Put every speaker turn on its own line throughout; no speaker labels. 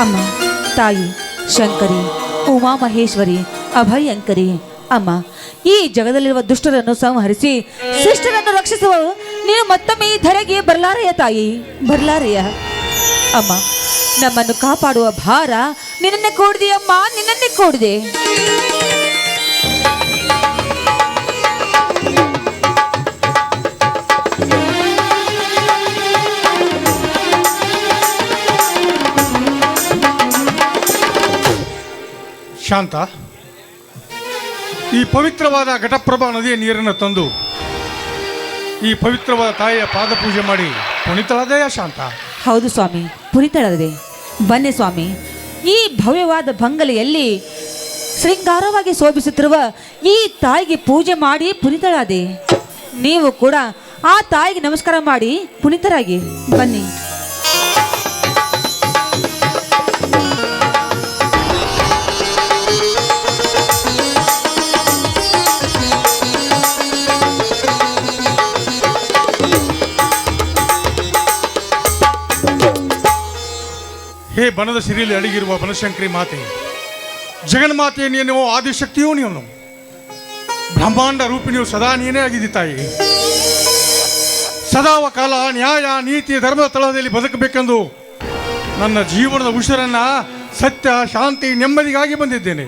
ಅಮ್ಮ, ತಾಯಿ ಶಂಕರಿ, ಉಮಾ ಮಹೇಶ್ವರಿ, ಅಭಯಂಕರಿ, ಅಮ್ಮ, ಈ ಜಗದಲ್ಲಿರುವ ದುಷ್ಟರನ್ನು ಸಂಹರಿಸಿ ಶಿಷ್ಟರನ್ನು ರಕ್ಷಿಸುವ ನೀನು ಮತ್ತೊಮ್ಮೆ ಈ ಧರೆಗೆ ಬರಲಾರೆಯ ತಾಯಿ, ಬರಲಾರೆಯ. ಅಮ್ಮ, ನಮ್ಮನ್ನು ಕಾಪಾಡುವ ಭಾರ ನಿನ್ನನ್ನೇ ಕೂಡಿದೆ ಅಮ್ಮ, ನಿನ್ನನ್ನೇ ಕೂಡಿದೆ.
ಶಾಂತ, ಈ ಪವಿತ್ರವಾದ ಘಟಪ್ರಭಾ ನದಿಯ ನೀರನ್ನು ತಂದು ಈ ಪವಿತ್ರವಾದ ತಾಯಿಯ ಪಾದ ಪೂಜೆ ಮಾಡಿ ಪುನೀತಳಾದೆಯಾ ಶಾಂತ?
ಹೌದು ಸ್ವಾಮಿ, ಪುನೀತಳಾದೆ. ಬನ್ನಿ ಸ್ವಾಮಿ, ಈ ಭವ್ಯವಾದ ಬಂಗಲೆಯಲ್ಲಿ ಶೃಂಗಾರವಾಗಿ ಶೋಭಿಸುತ್ತಿರುವ ಈ ತಾಯಿಗೆ ಪೂಜೆ ಮಾಡಿ ಪುನೀತಳಾದೆ. ನೀವು ಕೂಡ ಆ ತಾಯಿಗೆ ನಮಸ್ಕಾರ ಮಾಡಿ ಪುನೀತರಾಗಿ ಬನ್ನಿ.
ಹೇ ಬನದ ಸಿರಿಯಲ್ಲಿ ಅಡಗಿರುವ ಬನಶಂಕರಿ ಮಾತೆ, ಜಗನ್ಮಾತೆ ನೀನು, ಆದಿಶಕ್ತಿಯೂ ನೀನು, ಬ್ರಹ್ಮಾಂಡ ರೂಪಿಣಿಯು ಸದಾ ನೀನೇ ಆಗಿದ್ದಿ ತಾಯಿ. ಸದಾವ ಕಾಲ ನ್ಯಾಯ ನೀತಿ ಧರ್ಮದ ತಳದಲ್ಲಿ ಬದುಕಬೇಕೆಂದು ನನ್ನ ಜೀವನದ ಉಸಿರನ್ನ ಸತ್ಯ ಶಾಂತಿ ನೆಮ್ಮದಿಗಾಗಿ ಬಂದಿದ್ದೇನೆ.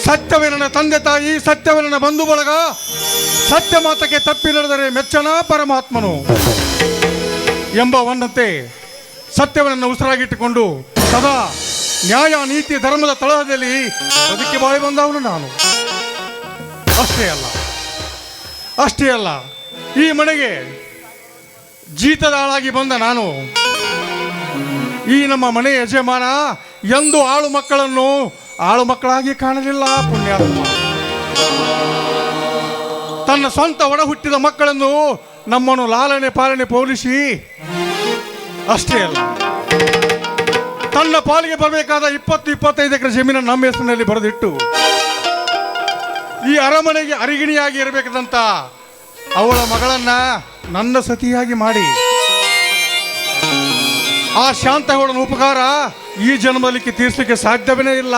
ಸತ್ಯವೇ ನನ್ನ ತಂದೆ ತಾಯಿ, ಸತ್ಯವೇ ನನ್ನ ಬಂಧು ಬಳಗ, ಸತ್ಯ ಮಾತಕ್ಕೆ ತಪ್ಪಿ ನಡೆದರೆ ಮೆಚ್ಚನ ಪರಮಾತ್ಮನು ಎಂಬ ಒಂದಂತೆ ಸತ್ಯವನ್ನು ಉಸಿರಾಗಿಟ್ಟುಕೊಂಡು ಸದಾ ನ್ಯಾಯ ನೀತಿ ಧರ್ಮದ ತಳಹದಲ್ಲಿ ಬದುಕಿ ಬಾಳಿ ಬಂದವನು ನಾನು. ಅಷ್ಟೇ ಅಲ್ಲ, ಈ ಮನೆಗೆ ಜೀತದ ಆಳಾಗಿ ಬಂದ ನಾನು. ಈ ನಮ್ಮ ಮನೆ ಯಜಮಾನ ಎಂದು ಆಳು ಮಕ್ಕಳನ್ನು ಆಳು ಮಕ್ಕಳಾಗಿ ಕಾಣಲಿಲ್ಲ. ಪುಣ್ಯಾತ್ಮ ತನ್ನ ಸ್ವಂತ ಒಡ ಹುಟ್ಟಿದ ಮಕ್ಕಳನ್ನು ನಮ್ಮನ್ನು ಲಾಲನೆ ಪಾಲನೆ ಪೋಲಿಸಿ, ಅಷ್ಟೇ ಅಲ್ಲ, ತನ್ನ ಪಾಲಿಗೆ ಬರಬೇಕಾದ 20-25 ಎಕರೆ ಜಮೀನನ್ನು ನಮ್ಮ ಹೆಸರಿನಲ್ಲಿ ಬರೆದಿಟ್ಟು ಈ ಅರಮನೆಗೆ ಅರಿಗಿಣಿಯಾಗಿ ಇರಬೇಕಾದಂತ ಅವಳ ಮಗಳನ್ನ ನನ್ನ ಸತಿಯಾಗಿ ಮಾಡಿ ಆ ಶಾಂತಗೌಡನ ಉಪಕಾರ ಈ ಜನ್ಮದಲ್ಲಿ ತೀರಿಸಲಿಕ್ಕೆ ಸಾಧ್ಯವೇ ಇಲ್ಲ.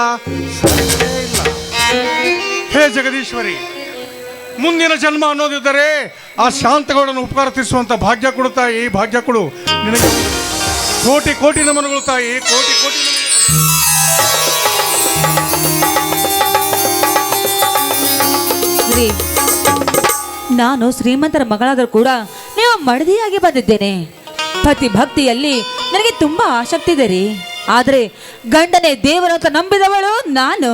ಹೇ ಜಗದೀಶ್ವರಿ, ಮುಂದಿನ ಜನ್ಮ ಅನ್ನೋದಿದ್ದರೆ ಆ ಶಾಂತಗೌಡನ ಉಪಕಾರ ತೀರಿಸುವಂತ ಭಾಗ್ಯ ಕೊಡು ತಾಯಿ, ಭಾಗ್ಯ ಕೊಡು. ನಿನಗೆ ಕೋಟಿ ಕೋಟಿ ನಮನಗಳು ತಾಯಿ, ಕೋಟಿ ಕೋಟಿ
ನಮನಗಳು. ನಾನು ಶ್ರೀಮಂತರ ಮಗಳಾದರೂ ಕೂಡ ನೀವು ಮಡದಿಯಾಗಿ ಬಂದಿದ್ದೇನೆ. ಪತಿ ಭಕ್ತಿಯಲ್ಲಿ ನನಗೆ ತುಂಬಾ ಆಸಕ್ತಿ ಇದೆ ರೀ. ಆದರೆ ಗಂಡನೇ ದೇವರು ಅಂತ ನಂಬಿದವಳು ನಾನು.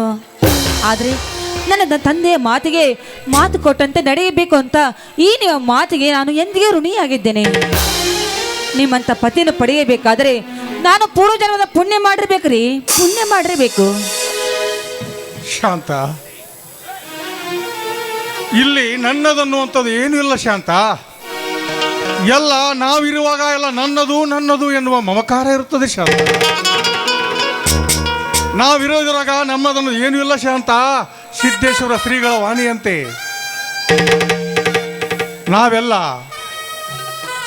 ಆದರೆ ನನ್ನ ತಂದೆಯ ಮಾತಿಗೆ ಮಾತು ಕೊಟ್ಟಂತೆ ನಡೆಯಬೇಕು ಅಂತ ಈ ನಿಮ್ಮ ಮಾತಿಗೆ ನಾನು ಎಂದಿಗೂ ಋಣಿಯಾಗಿದ್ದೇನೆ. ನಿಮ್ಮಂಥ ಪತಿಯನ್ನು ಪಡೆಯಬೇಕಾದರೆ ನಾನು ಪೂರ್ವಜನ್ಮದ ಪುಣ್ಯ ಮಾಡಿರ್ಬೇಕ್ರಿ, ಪುಣ್ಯ ಮಾಡಿರ್ಬೇಕು.
ಶಾಂತ, ಇಲ್ಲಿ ನನ್ನದನ್ನುವಂಥದ್ದು ಏನೂ ಇಲ್ಲ ಶಾಂತ. ಎಲ್ಲ ನಾವಿರುವಾಗ ಎಲ್ಲ ನನ್ನದು ಎನ್ನುವ ಮಮಕಾರ ಇರುತ್ತದೆ ಶಾಂತ. ನಾವಿರೋದ್ರಾಗ ನಮ್ಮದನ್ನು ಏನೂ ಇಲ್ಲ ಶಾಂತ. ಸಿದ್ದೇಶ್ವರ ಶ್ರೀಗಳ ವಾಣಿಯಂತೆ ನಾವೆಲ್ಲ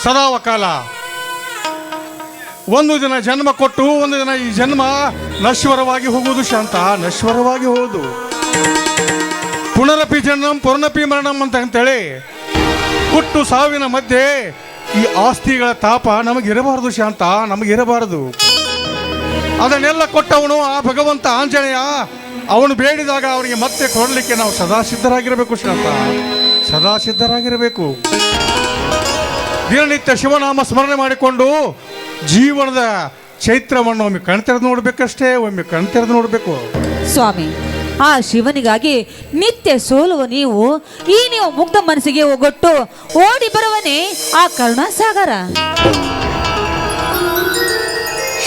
ಸದಾವಕಾಲ ಒಂದು ದಿನ ಜನ್ಮ ಕೊಟ್ಟು ಒಂದು ದಿನ ಈ ಜನ್ಮ ನಶ್ವರವಾಗಿ ಹೋಗುವುದು ಶಾಂತ, ನಶ್ವರವಾಗಿ ಹೋಗುದು. ಪುನರಪಿ ಜನ್ಮಂ ಪುನರಪಿ ಮರಣಂ ಅಂತೇಳಿ ಹುಟ್ಟು ಸಾವಿನ ಮಧ್ಯೆ ಈ ಆಸ್ತಿಗಳ ತಾಪ ನಮಗಿರಬಾರದು ಶಾಂತ, ನಮಗಿರಬಾರದು. ಅದನ್ನೆಲ್ಲ ಕೊಟ್ಟವನು ಆ ಭಗವಂತ ಆಂಜನೇಯ. ಅವನು ಬೇಡಿದಾಗ ಅವರಿಗೆ ಮತ್ತೆ ಕೊಡಲಿಕ್ಕೆ ನಾವು ಸದಾ ಸಿದ್ಧರಾಗಿರಬೇಕು ಶಾಂತ, ಸದಾ ಸಿದ್ಧರಾಗಿರಬೇಕು. ದಿನನಿತ್ಯ ಶಿವನಾಮ ಸ್ಮರಣೆ ಮಾಡಿಕೊಂಡು ಜೀವನದ ಚೈತ್ರವನ್ನು ಒಮ್ಮೆ ಕಣ್ತೆರೆದು ನೋಡ್ಬೇಕಷ್ಟೇ, ಒಮ್ಮೆ ಕಣ್ತೆರೆದು ನೋಡ್ಬೇಕು
ಸ್ವಾಮಿ. ಆ ಶಿವನಿಗಾಗಿ ನಿತ್ಯ ಸೋಲುವ ನೀವು ಈ ನೀವು ಮುಗ್ಧ ಮನಸ್ಸಿಗೆ ಒಗ್ಗಟ್ಟು ಓಡಿ ಬರುವನೇ ಆ ಕರುಣಾಸಾಗರ.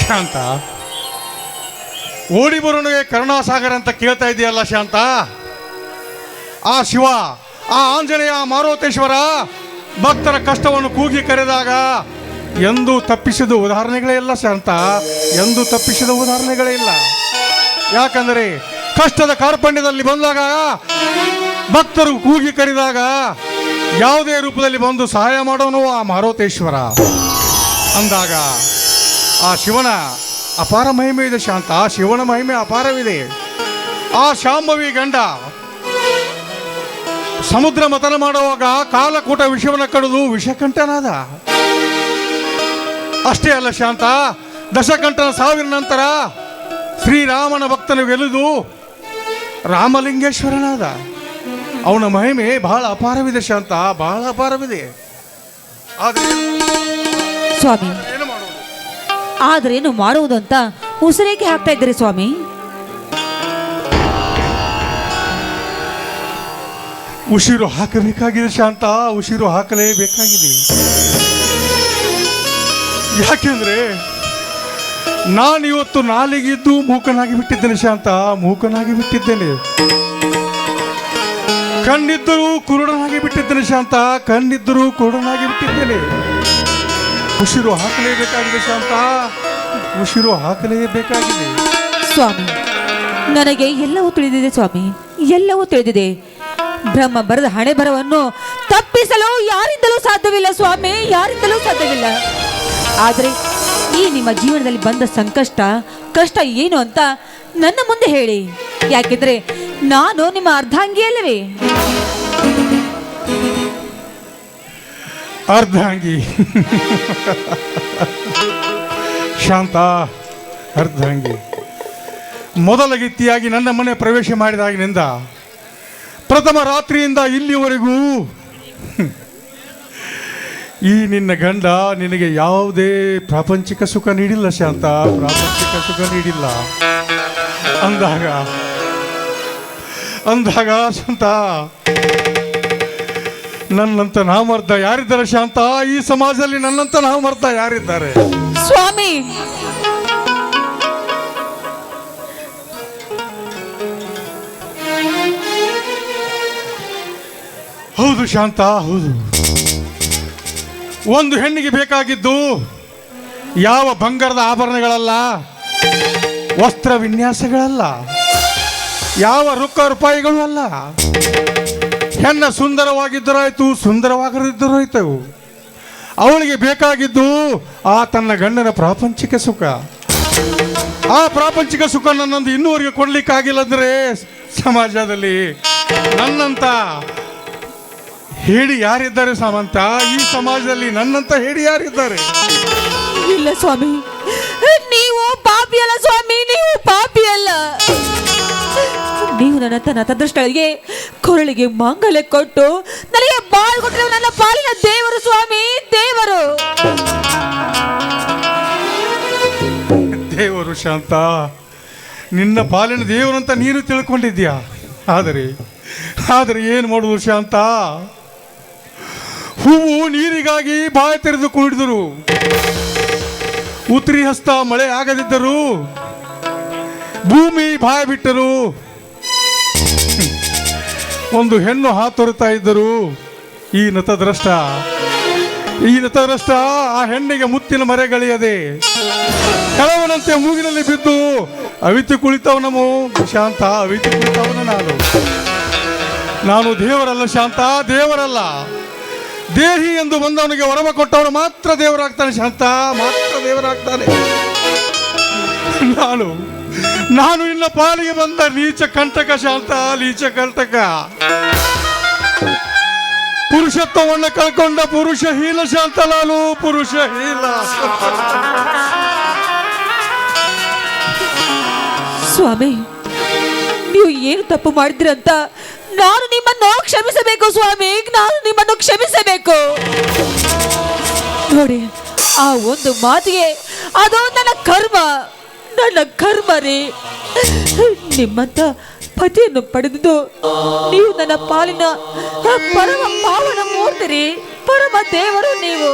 ಶಾಂತ, ಓಡಿ ಬರೋನಿಗೆ ಕರುಣಾಸಾಗರ ಅಂತ ಕೇಳ್ತಾ ಇದೆಯಲ್ಲ ಶಾಂತ. ಆ ಶಿವ, ಆ ಆಂಜನೇಯ, ಮಾರುತೇಶ್ವರ ಭಕ್ತರ ಕಷ್ಟವನ್ನು ಕೂಗಿ ಕರೆದಾಗ ಎಂದೂ ತಪ್ಪಿಸಿದ ಉದಾಹರಣೆಗಳೇ ಇಲ್ಲ ಶಾಂತ, ಎಂದೂ ತಪ್ಪಿಸಿದ ಉದಾಹರಣೆಗಳೇ ಇಲ್ಲ. ಯಾಕಂದರೆ ಕಷ್ಟದ ಕಾರ್ಪಣ್ಯದಲ್ಲಿ ಬಂದಾಗ ಭಕ್ತರು ಕೂಗಿ ಕರೆದಾಗ ಯಾವುದೇ ರೂಪದಲ್ಲಿ ಬಂದು ಸಹಾಯ ಮಾಡೋನು ಆ ಮಾರುತೇಶ್ವರ ಅಂದಾಗ ಆ ಶಿವನ ಅಪಾರ ಮಹಿಮೆ ಇದೆ ಶಾಂತ. ಶಿವನ ಮಹಿಮೆ ಅಪಾರವಿದೆ. ಆ ಶಾಂಭವಿ ಗಂಡ ಸಮುದ್ರ ಮಥನ ಮಾಡುವಾಗ ಕಾಲಕೂಟ ವಿಷವನ್ನು ಕಡಿದು ವಿಷಕಂಠನಾದ. ಅಷ್ಟೇ ಅಲ್ಲ ಶಾಂತ, ದಶಕಂಠನ ಸಾವಿನ ನಂತರ ಶ್ರೀರಾಮನ ಭಕ್ತನ ಗೆಲುದು ರಾಮಲಿಂಗೇಶ್ವರನಾದ. ಅವನ ಮಹಿಮೆ ಬಹಳ ಅಪಾರವಿದೆ ಶಾಂತ, ಬಹಳ ಅಪಾರವಿದೆ. ಆದರೆ
ಸ್ವಾಮಿ,
ಏನು ಮಾಡೋದು?
ಆದ್ರೇನು ಮಾಡುವುದು ಅಂತ ಉಸಿರೇಕೆ ಹಾಕ್ತಾ ಇದ್ದೀರಿ ಸ್ವಾಮಿ?
ಉಸಿರು ಹಾಕಬೇಕಾಗಿದೆ ಶಾಂತ, ಉಸಿರು ಹಾಕಲೇಬೇಕಾಗಿದೆ. ಯಾಕೆಂದ್ರೆ ನಾನಿವತ್ತು ನಾಲಿಗಿದ್ದು ಮೂಕನಾಗಿ ಬಿಟ್ಟಿದ್ದೇನೆ ಶಾಂತ, ಮೂಕನಾಗಿ ಬಿಟ್ಟಿದ್ದೇನೆ. ಕಣ್ಣಿದ್ದರೂ ಕುರುಡನಾಗಿ ಬಿಟ್ಟಿದ್ದೇನೆ ಶಾಂತ, ಕಣ್ಣಿದ್ದರೂ ಕುರುಡನಾಗಿ ಬಿಟ್ಟಿದ್ದೇನೆ. ಉಸಿರು ಹಾಕಲೇಬೇಕಾಗಿದೆ ಶಾಂತ, ಉಸಿರು ಹಾಕಲೇಬೇಕಾಗಿದೆ.
ಸ್ವಾಮಿ, ನನಗೆ ಎಲ್ಲವೂ ತಿಳಿದಿದೆ ಸ್ವಾಮಿ, ಎಲ್ಲವೂ ತಿಳಿದಿದೆ. ಬ್ರಹ್ಮ ಬರದ ಹಣೆ ಬರವನ್ನು ತಪ್ಪಿಸಲು ಯಾರಿಂದಲೂ ಸಾಧ್ಯವಿಲ್ಲ ಸ್ವಾಮಿ, ಯಾರಿಂದಲೂ ಸಾಧ್ಯವಿಲ್ಲ. ಆದರೆ ಈ ನಿಮ್ಮ ಜೀವನದಲ್ಲಿ ಬಂದ ಕಷ್ಟ ಏನು ಅಂತ ನನ್ನ ಮುಂದೆ ಹೇಳಿ. ಯಾಕೆಂದ್ರೆ ನಾನು ನಿಮ್ಮ ಅರ್ಧಾಂಗಿ ಅಲ್ಲವೇ?
ಅರ್ಧಾಂಗಿ ಶಾಂತ, ಅರ್ಧಾಂಗಿ. ಮೊದಲ ಗೀತಿಯಾಗಿ ನನ್ನ ಮನೆ ಪ್ರವೇಶ ಮಾಡಿದಾಗಿನಿಂದ ಪ್ರಥಮ ರಾತ್ರಿಯಿಂದ ಇಲ್ಲಿವರೆಗೂ ಈ ನಿನ್ನ ಗಂಡ ನಿನಗೆ ಯಾವುದೇ ಪ್ರಾಪಂಚಿಕ ಸುಖ ನೀಡಿಲ್ಲ ಶಾಂತ, ಪ್ರಾಪಂಚಿಕ ಸುಖ ನೀಡಿಲ್ಲ. ಅಂದಾಗ ಶಾಂತ, ನನ್ನಂತ ನಾಮರ್ಥ ಯಾರಿದ್ದಾರೆ ಶಾಂತ? ಈ ಸಮಾಜದಲ್ಲಿ ನನ್ನಂತ ನಾಮರ್ಥ ಯಾರಿದ್ದಾರೆ
ಸ್ವಾಮಿ?
ಹೌದು ಶಾಂತ, ಹೌದು. ಒಂದು ಹೆಣ್ಣಿಗೆ ಬೇಕಾಗಿದ್ದು ಯಾವ ಬಂಗಾರದ ಆಭರಣಗಳಲ್ಲ, ವಸ್ತ್ರ ವಿನ್ಯಾಸಗಳಲ್ಲ, ಯಾವ ರೊಕ್ಕ ರೂಪಾಯಿಗಳು ಅಲ್ಲ. ಹೆಣ್ಣ ಸುಂದರವಾಗಿದ್ದರಾಯ್ತು, ಸುಂದರವಾಗದಿದ್ದರಾಯ್ತು. ಅವಳಿಗೆ ಬೇಕಾಗಿದ್ದು ಆ ತನ್ನ ಗಂಡನ ಪ್ರಾಪಂಚಿಕ ಸುಖ. ಆ ಪ್ರಾಪಂಚಿಕ ಸುಖ ನನ್ನೊಂದು ಇನ್ನೂವರೆಗೆ ಕೊಡ್ಲಿಕ್ಕಾಗಿಲ್ಲ ಅಂದ್ರೆ ಸಮಾಜದಲ್ಲಿ ನನ್ನಂತ ಹೇಳಿ ಯಾರಿದ್ದಾರೆ ಸಾಮಂತ? ಈ ಸಮಾಜದಲ್ಲಿ ನನ್ನಂತ ಹೇಳಿ ಯಾರಿದ್ದಾರೆ?
ಇಲ್ಲ ಸ್ವಾಮಿ, ನೀವು ಪಾಪಿ ಅಲ್ಲ ಸ್ವಾಮಿ, ನೀವು ಪಾಪಿ ಅಲ್ಲ. ನೀವು ನನ್ನ ನತದೃಷ್ಟಗಳಿಗೆ ಕೊರಳಿಗೆ ಮಾಂಗಲ್ಯ ಕೊಟ್ಟು ನನಗೆ ಬಾಳ್ ಕೊಟ್ಟರೆ ನನ್ನ ಪಾಲಿನ ದೇವರು ಸ್ವಾಮಿ, ದೇವರು.
ದೇವರು ಶಾಂತ, ನಿನ್ನ ಪಾಲಿನ ದೇವರಂತ ನೀನು ತಿಳ್ಕೊಂಡಿದ್ಯಾ. ಆದರೆ ಏನು ಮಾಡುವುದು ಶಾಂತ? ಹೂವು ನೀರಿಗಾಗಿ ಬಾಯಿ ತೆರೆದು ಕುಡಿದರು, ಉತ್ತರಿ ಹಸ್ತ ಮಳೆ ಆಗದಿದ್ದರು, ಭೂಮಿ ಬಾಯ ಬಿಟ್ಟರು, ಒಂದು ಹೆಣ್ಣು ಹಾತೊರೆತಾ ಇದ್ದರು. ಈ ನತದ್ರಷ್ಟ ಆ ಹೆಣ್ಣಿಗೆ ಮುತ್ತಿನ ಮರೆಗಳಿಯದೆ ಕಳವನಂತೆ ಮೂಗಿನಲ್ಲಿ ಬಿದ್ದು ಅವಿತು ಕುಳಿತವನಮು ಶಾಂತ, ಅವಿತು ಕುಳಿತವನ ನಾನು ದೇವರಲ್ಲ ಶಾಂತ, ದೇವರಲ್ಲ. ದೇಹಿ ಎಂದು ಬಂದವನಿಗೆ ವರಮ ಕೊಟ್ಟವನು ಮಾತ್ರ ದೇವರಾಗ್ತಾನೆ ಶಾಂತ, ಮಾತ್ರ ದೇವರಾಗ್ತಾನೆ. ನಾನು ಇನ್ನ ಪಾಲಿಗೆ ಬಂದ ನೀಚ ಕಂಟಕ ಶಾಂತ, ನೀಚ ಕಂಟಕ. ಪುರುಷತ್ವವನ್ನು ಕಳ್ಕೊಂಡ ಪುರುಷ ಹೀಲ ಶಾಂತ, ನಾನು ಪುರುಷ ಹೀಲ.
ಸ್ವಾಮಿ, ನೀವು ಏನು ತಪ್ಪು ಮಾಡಿದ್ರಂತ ನಾನು ನಿಮ್ಮನ್ನು ಕ್ಷಮಿಸಬೇಕು ಸ್ವಾಮಿ, ನಾನು ನಿಮ್ಮನ್ನು ಕ್ಷಮಿಸಬೇಕು. ನೋಡಿ, ಆ ಒಂದು ಮಾತಿಗೆ ಅದು ನನ್ನ ಕರ್ಮ ರೀ. ನಿಮ್ಮಂತ ಪತಿಯನ್ನು ಪಡೆದು ನೀವು ನನ್ನ ಪಾಲಿನ ಪರಮ ಪಾವನ ಮೂರ್ತಿ ರೀ, ಪರಮ ದೇವರು ನೀವು.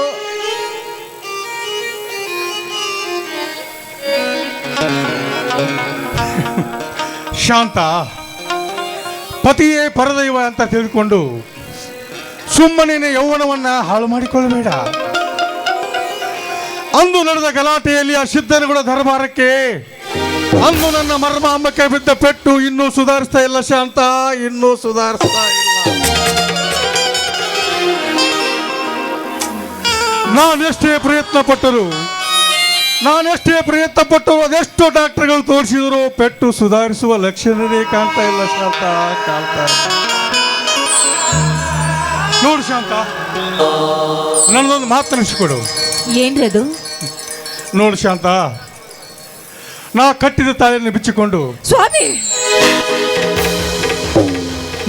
ಶಾಂತ, ಪತಿಯೇ ಪರದೈವ ಅಂತ ತಿಳಿದುಕೊಂಡು ಸುಮ್ಮನೆ ಯೌವನವನ್ನ ಹಾಳು ಮಾಡಿಕೊಳ್ಳಬೇಡ. ಅಂದು ನಡೆದ ಗಲಾಟೆಯಲ್ಲಿ ಆ ಸಿದ್ಧನಗುಡ ದರ್ಬಾರಕ್ಕೆ ಅಂದು ನನ್ನ ಮರ್ಮಾಂಬಕ್ಕೆ ಬಿದ್ದ ಪೆಟ್ಟು ಇನ್ನೂ ಸುಧಾರಿಸ್ತಾ ಇಲ್ಲ ಶಾಂತ, ಇನ್ನೂ ಸುಧಾರಿಸ್ತಾ ಇಲ್ಲ. ನಾನೆಷ್ಟೇ ಪ್ರಯತ್ನ ಪಟ್ಟರು ನಾನೆಷ್ಟೇ ಪ್ರಯತ್ನ ಪಟ್ಟು ಅದೆಷ್ಟು ಡಾಕ್ಟರ್ಗಳು ತೋರಿಸಿದ್ರು ಪೆಟ್ಟು ಸುಧಾರಿಸುವ ಲಕ್ಷಣನೇ ಕಾಣ್ತಾ ಇಲ್ಲ ಶಾಂತ, ಕಾಣ್ತಾ ಇಲ್ಲ. ನೋಡು ಶಾಂತ, ನನ್ನದೊಂದು ಮಾತನಿಸಿಕೊಡು.
ಏನ್ರಿ ಅದು?
ನೋಡು ಶಾಂತ, ನಾ ಕಟ್ಟಿದ ತಾಳಿಯನ್ನು ಬಿಚ್ಚಿಕೊಂಡು
ಸ್ವಾಮಿ,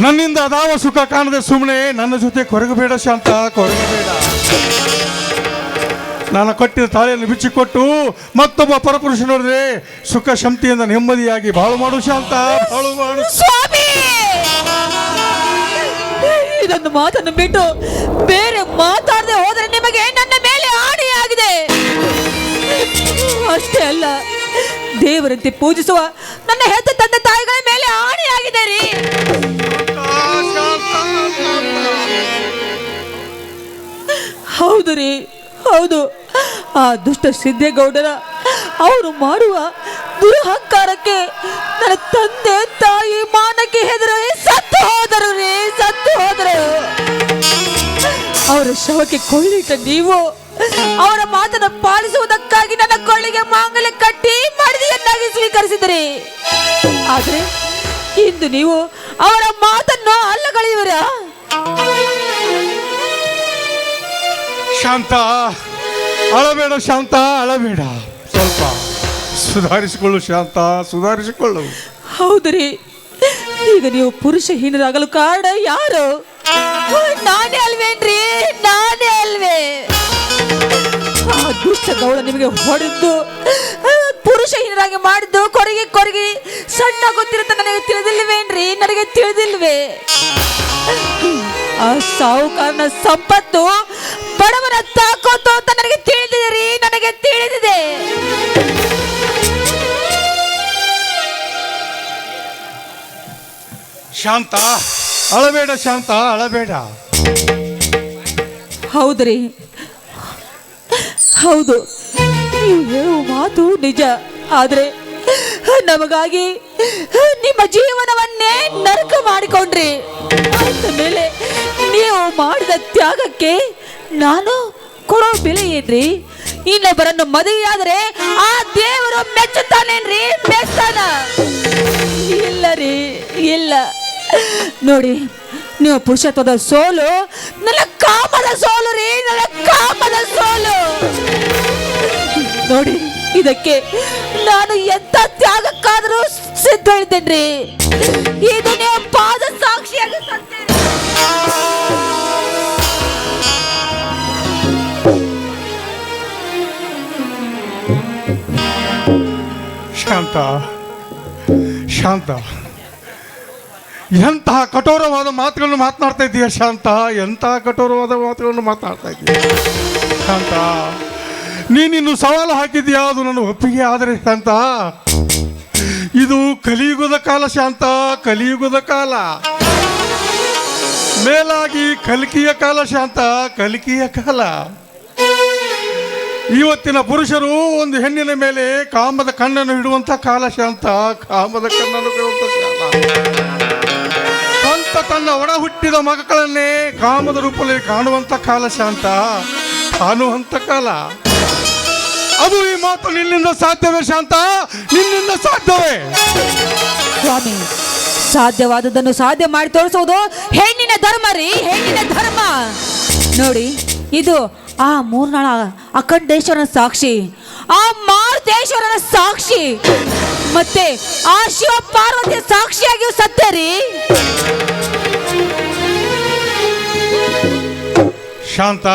ನನ್ನಿಂದ ಅದಾವ ಸುಖ ಕಾಣದೆ ಸುಮ್ಮನೆ ನನ್ನ ಜೊತೆ ಕೊರಗಬೇಡ ಶಾಂತ, ಕೊರಗಬೇಡ. ನಾನು ಕಟ್ಟಿದ ತಾಳಿಯನ್ನು ಬಿಚ್ಚಿಕೊಟ್ಟು ಮತ್ತೊಬ್ಬ ಪರಪುರುಷ ನೋಡಿದ್ರೆ ಸುಖ ಶಾಂತಿಯಿಂದ ನೆಮ್ಮದಿಯಾಗಿ ಬಾಳು ಮಾಡು ಶಾಂತ, ಬಾಳು ಮಾಡು.
ಸ್ವಾಮಿ, ಇದೊಂದು ಮಾತನ್ನು ಬಿಟ್ಟು ಬೇರೆ ಮಾತಾಡದೆ ಹೋದರೆ ನಿಮಗೆ ನನ್ನ ಮೇಲೆ ಆಣೆಯಾಗಿದೆ. ಅಷ್ಟೇ ಅಲ್ಲ, ದೇವರಂತೆ ಪೂಜಿಸುವ ನನ್ನ ಹೆತ್ತ ತಂದೆ ತಾಯಿಗಳ ಮೇಲೆ ಆಣೆಯಾಗಿದೆ ರೀ. ಹೌದು ರೀ, ಹೌದು. ಆ ದುಷ್ಟ ಸಿದ್ದೇಗೌಡರ ಅವರು ಮಾಡುವ ದುರಹಂಕಾರಕ್ಕೆ ನನ್ನ ತಂದೆ ತಾಯಿ ಮಾನಕ್ಕೆ ಹೆದರಿ ಸತ್ತು ಹೋದರು ರೀ, ಸತ್ತು ಹೋದರು. ಅವರ ಶವಕ್ಕೆ ಕೊಳ್ಳಿಟ್ಟ ನೀವು ಅವರ ಮಾತನ್ನು ಪಾಲಿಸುವುದಕ್ಕಾಗಿ ನನ್ನ ಕೊಳ್ಳಿಗೆ ಮಾಂಗಲ್ಯ ಕಟ್ಟಿ ಮಡದಿಯನ್ನಾಗಿ ಸ್ವೀಕರಿಸಿದ್ರಿ. ಆದ್ರೆ ಇಂದು ನೀವು ಅವರ ಮಾತನ್ನು ಅಲ್ಲಗಳೆಯುವಿರಾ?
ಶಾಂತ, ಅಳಬೇಡ ಶಾಂತ, ಅಳಬೇಡ. ಸ್ವಲ್ಪ ಸುಧಾರಿಸಿಕೊಳ್ಳು ಶಾಂತ, ಸುಧಾರಿಸಿಕೊಳ್ಳು.
ಹೌದ್ರಿ, ಈಗ ನೀವು ಪುರುಷಹೀನರಾಗಲು ಕಾರಣ ಯಾರು? ನಾನೇ ಅಲ್ವೇನ್ರಿ, ನಾನೇ ಅಲ್ವೇ? ಆ ದುಷ್ಟ ಗೌಡ ನಿಮಗೆ ಹೊಡೆದು ಪುರುಷಹೀನರಾಗಿ ಮಾಡಿದ್ದು ಕೊರಗಿ ಕೊರಗಿ ಸಣ್ಣ ಗೊತ್ತಿರುತ್ತೆ. ನನಗೆ ತಿಳಿದಿಲ್ವೇನ್ರಿ, ನನಗೆ ತಿಳಿದಿಲ್ವೇ? ಆ ಸಾಹುಕಾರನ ಸಂಪತ್ತು ಬಡವನ ತಾಕೋತು ಅಂತ ನನಗೆ ತಿಳಿದಿದೆ ರೀ, ನನಗೆ ತಿಳಿದಿದೆ.
ಶಾಂತ, ಅಳಬೇಡ ಶಾಂತ, ಅಳಬೇಡ.
ಹೌದ್ರಿ, ಹೌದು, ನೀವು ಹೇಳುವ ಮಾತು ನಿಜ. ಆದ್ರೆ ನಮಗಾಗಿ ನಿಮ್ಮ ಜೀವನವನ್ನೇ ನರಕ ಮಾಡಿಕೊಂಡ್ರಿ. ಅಂದ ಮೇಲೆ ನೀವು ಮಾಡಿದ ತ್ಯಾಗಕ್ಕೆ ನಾನು ಕೊಡೋ ಬೆಲೆ ಏನ್ರಿ? ಇನ್ನೊಬ್ಬರನ್ನು ಮದುವೆಯಾದರೆ ಆ ದೇವರು ಮೆಚ್ಚುತ್ತಾನೇನ್ರಿ? ಮೆಚ್ಚಾನ? ಇಲ್ಲ ರೀ, ಇಲ್ಲ. ನೋಡಿ, ನೀವು ಪುರುಷತ್ವದ ಸೋಲು ನನ್ನ ಕಾಮದ ಸೋಲು ರೀ, ನನ್ನ ಕಾಮದ ಸೋಲು. ನೋಡಿ, ಇದಕ್ಕೆ ನಾನು ಎಂತ ತ್ಯಾಗಕ್ಕಾದರೂ ಸಿದ್ಧ ಇದ್ದೇನ್ರಿ. ಇದು ನೀವು ಪಾದ ಸಾಕ್ಷಿಯಾಗಿ ಸತ್ತೇನೆ.
ಶಾಂತ, ಶಾಂತ, ಎಂತಹ ಕಠೋರವಾದ ಮಾತುಗಳನ್ನು ಮಾತನಾಡ್ತಾ ಇದ್ದೀಯ ಶಾಂತ, ಎಂತಹ ಕಠೋರವಾದ ಮಾತುಗಳನ್ನು ಮಾತನಾಡ್ತಾ ಇದ್ದೀಯ ಶಾಂತ. ನೀನಿನ್ನು ಸವಾಲು ಹಾಕಿದ್ಯಾ, ಅದು ನನ್ನ ಒಪ್ಪಿಗೆ. ಆದರೆ ಶಾಂತ, ಇದು ಕಲಿಯುಗದ ಕಾಲ ಶಾಂತ, ಕಲಿಯುಗದ ಕಾಲ. ಮೇಲಾಗಿ ಕಲಿಕೆಯ ಕಾಲ ಶಾಂತ, ಕಲಿಕೆಯ ಕಾಲ. ಇವತ್ತಿನ ಪುರುಷರು ಒಂದು ಹೆಣ್ಣಿನ ಮೇಲೆ ಕಾಮದ ಕಣ್ಣನ್ನು ಇಡುವಂಥ ಕಾಲ ಶಾಂತ, ಕಾಮದ ಕಣ್ಣನ್ನು ಇಡುವಂಥ ಕಾಲ. ಸ್ವಂತ ತನ್ನ ಒಡ ಹುಟ್ಟಿದ ಮಕ್ಕಳನ್ನೇ ಕಾಮದ ರೂಪದಲ್ಲಿ ಕಾಣುವಂಥ ಕಾಲ ಶಾಂತ, ಕಾಣುವಂಥ ಕಾಲ. ಅದು ಈ ಮಾತು ನಿನ್ನಿಂದ ಸಾಧ್ಯವೇ ಶಾಂತ? ನಿನ್ನಿಂದ ಸಾಧ್ಯವೇ?
ಸ್ವಾಮಿ, ಸಾಧ್ಯವಾದದನ್ನು ಸಾಧ್ಯ ಮಾಡಿ ತೋರಿಸುವುದು ಹೆಣ್ಣಿನ ಧರ್ಮ ರೀ, ಹೆಣ್ಣಿನ ಧರ್ಮ. ನೋಡಿ, ಇದು ಆ ಮೂರ್ನಾಳ ಅಖಂಡೇಶ್ವರನ ಸಾಕ್ಷಿ, ಆ ಮಾರುತೇಶ್ವರನ ಸಾಕ್ಷಿ, ಮತ್ತೆ ಆ ಶಿವ ಪಾರ್ವತಿಯ ಸಾಕ್ಷಿಯಾಗಿಯೂ ಸತ್ಯ ರೀ.
ಶಾಂತ,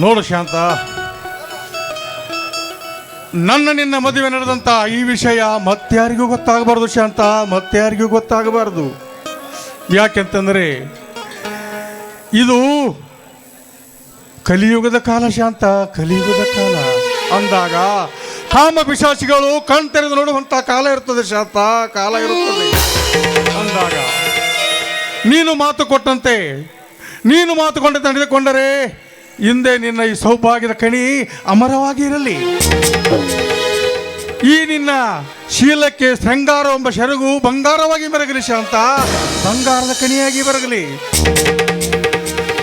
ನೋಡು ಶಾಂತ, ನನ್ನ ನಿನ್ನ ಮದುವೆ ನಡೆದಂತ ಈ ವಿಷಯ ಮತ್ತಾರಿಗೂ ಗೊತ್ತಾಗಬಾರ್ದು ಶಾಂತ, ಮತ್ತಾರಿಗೂ ಗೊತ್ತಾಗಬಾರ್ದು. ಯಾಕೆಂತಂದ್ರೆ ಇದು ಕಲಿಯುಗದ ಕಾಲ ಶಾಂತ, ಕಲಿಯುಗದ ಕಾಲ. ಅಂದಾಗ ಕಾಮ ಪಿಶಾಚಿಗಳು ಕಣ್ ತೆರೆದು ನೋಡುವಂತ ಕಾಲ ಇರ್ತದೆ ಶಾಂತ, ಕಾಲ ಇರುತ್ತದೆ. ಅಂದಾಗ ನೀನು ಮಾತು ಕೊಟ್ಟಂತೆ, ನೀನು ಮಾತುಕೊಂಡಂತೆ ನಡೆದುಕೊಂಡರೆ ಹಿಂದೆ ನಿನ್ನ ಈ ಸೌಭಾಗ್ಯದ ಕಣಿ ಅಮರವಾಗಿ ಇರಲಿ. ಈ ನಿನ್ನ ಶೀಲಕ್ಕೆ ಶೃಂಗಾರ ಎಂಬ ಶರಗು ಬಂಗಾರವಾಗಿ ಮೆರಗಲಿ ಶಾಂತ, ಬಂಗಾರದ ಕಣಿಯಾಗಿ ಬೆರಗಲಿ.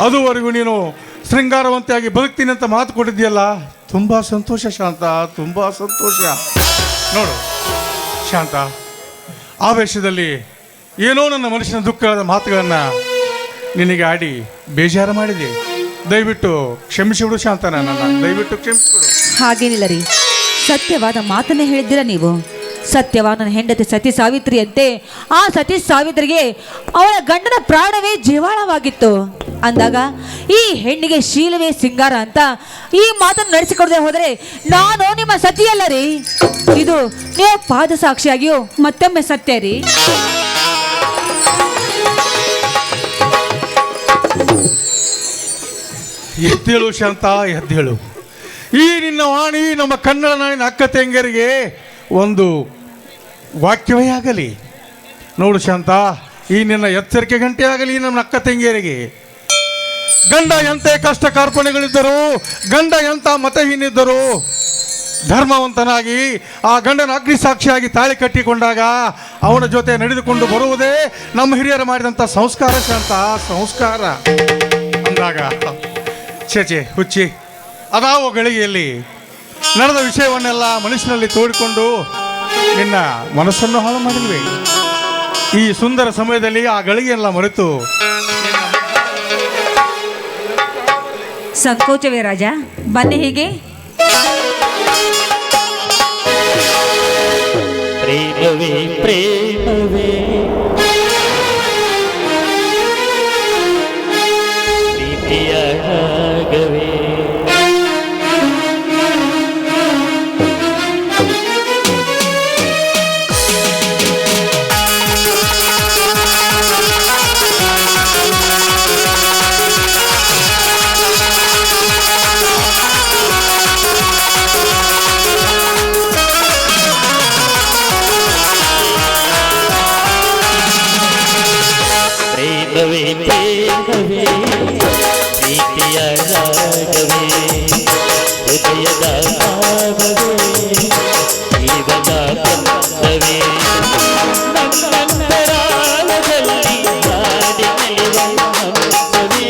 ಅದುವರೆಗೂ ನೀನು ಶೃಂಗಾರವಂತೆಯಾಗಿ ಬದುಕ್ತೀನಿ ಅಂತ ಮಾತು ಕೊಟ್ಟಿದ್ಯಲ್ಲ, ತುಂಬ ಸಂತೋಷ ಶಾಂತ, ತುಂಬ ಸಂತೋಷ. ನೋಡು ಶಾಂತ, ಆವೇಶದಲ್ಲಿ ಏನೋ ನನ್ನ ಮನುಷ್ಯನ ದುಃಖದ ಮಾತುಗಳನ್ನು ನಿನಗೆ ಆಡಿ ಬೇಜಾರು ಮಾಡಿದೆ. ದಯವಿಟ್ಟು ಕ್ಷಮಿಸಿಬಿಡು ಶಾಂತ, ನನ್ನನ್ನು ದಯವಿಟ್ಟು ಕ್ಷಮಿಸಿಬಿಡು.
ಹಾಗೇನಿಲ್ಲ ರೀ, ಸತ್ಯವಾದ ಮಾತನ್ನೇ ಹೇಳಿದ್ದೀರ ನೀವು. ಸತ್ಯವಾದ ನನ್ನ ಹೆಂಡತಿ ಸತಿ ಸಾವಿತ್ರಿಯಂತೆ ಆ ಸತಿ ಸಾವಿತ್ರಿಗೆ ಅವಳ ಗಂಡನ ಪ್ರಾಣವೇ ಜೀವಾಳವಾಗಿತ್ತು ಅಂದಾಗ ಈ ಹೆಣ್ಣಿಗೆ ಶೀಲವೇ ಸಿಂಗಾರ ಅಂತ ಈ ಮಾತನ್ನು ನಡೆಸಿಕೊಡದೆ ಹೋದರೆ ನಾನು ನಿಮ್ಮ ಸತಿಯಲ್ಲ ರೀ. ಇದು ನೀವು ಪಾದ ಸಾಕ್ಷಿಯಾಗಿಯೂ ಮತ್ತೊಮ್ಮೆ ಸತ್ಯ ರೀ.
ಎದ್ದೇಳು ಶಾಂತ, ಎದ್ದೇಳು. ಈ ನಿನ್ನ ವಾಣಿ ನಮ್ಮ ಕನ್ನಡ ನಾಡಿನ ಅಕ್ಕ ತಂಗಿಯರಿಗೆ ಒಂದು ವಾಕ್ಯವೇ ಆಗಲಿ. ನೋಡು ಶಾಂತ, ಈ ನಿನ್ನ ಎಚ್ಚರಿಕೆ ಗಂಟೆ ಆಗಲಿ ನಮ್ಮ ಅಕ್ಕ ತಂಗಿಯರಿಗೆ. ಗಂಡ ಎಂಥ ಕಷ್ಟ ಕಾರ್ಪಣ್ಯಗಳಿದ್ದರು, ಗಂಡ ಎಂಥ ಮತಹೀನಿದ್ದರು, ಧರ್ಮವಂತನಾಗಿ ಆ ಗಂಡನ ಅಗ್ನಿ ಸಾಕ್ಷಿಯಾಗಿ ತಾಳಿ ಕಟ್ಟಿಕೊಂಡಾಗ ಅವನ ಜೊತೆ ನಡೆದುಕೊಂಡು ಬರುವುದೇ ನಮ್ಮ ಹಿರಿಯರು ಮಾಡಿದಂಥ ಸಂಸ್ಕಾರ ಶಾಂತ, ಸಂಸ್ಕಾರ ಅಂದಾಗ ಚೇಚೆ ಹುಚ್ಚಿ ಅದಾವ ಗಳಿಗೆಯಲ್ಲಿ ನಡೆದ ವಿಷಯವನ್ನೆಲ್ಲ ಮನುಷ್ಯನಲ್ಲಿ ತೋಡಿಕೊಂಡು ನಿನ್ನ ಮನಸ್ಸನ್ನು ಹಾಳು ಮಾಡಿಲ್ವೆ. ಈ ಸುಂದರ ಸಮಯದಲ್ಲಿ ಆ ಗಳಿಗೆಯೆಲ್ಲ ಮರೆತು
ಸಂಕೋಚವೇ ರಾಜ, ಬನ್ನಿ ಹೀಗೆ.
ಪ್ರೇಮವೇ ಪ್ರೇಮವೇ ಪ್ರೀತಿಯ ರಾಗವೇ ಪ್ರೇಮವೇ ಪ್ರೇಮವೇ ಪ್ರೀತಿಯ ರಾಗವೇ ಹೃದಯದ ಭಾವವೇ ಜೀವದ ಬಂಧವೇ ನನ್ನಂತರಾಳದಲ್ಲಿ ಹಾಡಿ ನಿಲ್ಲುವ ಹಂಸವೇ.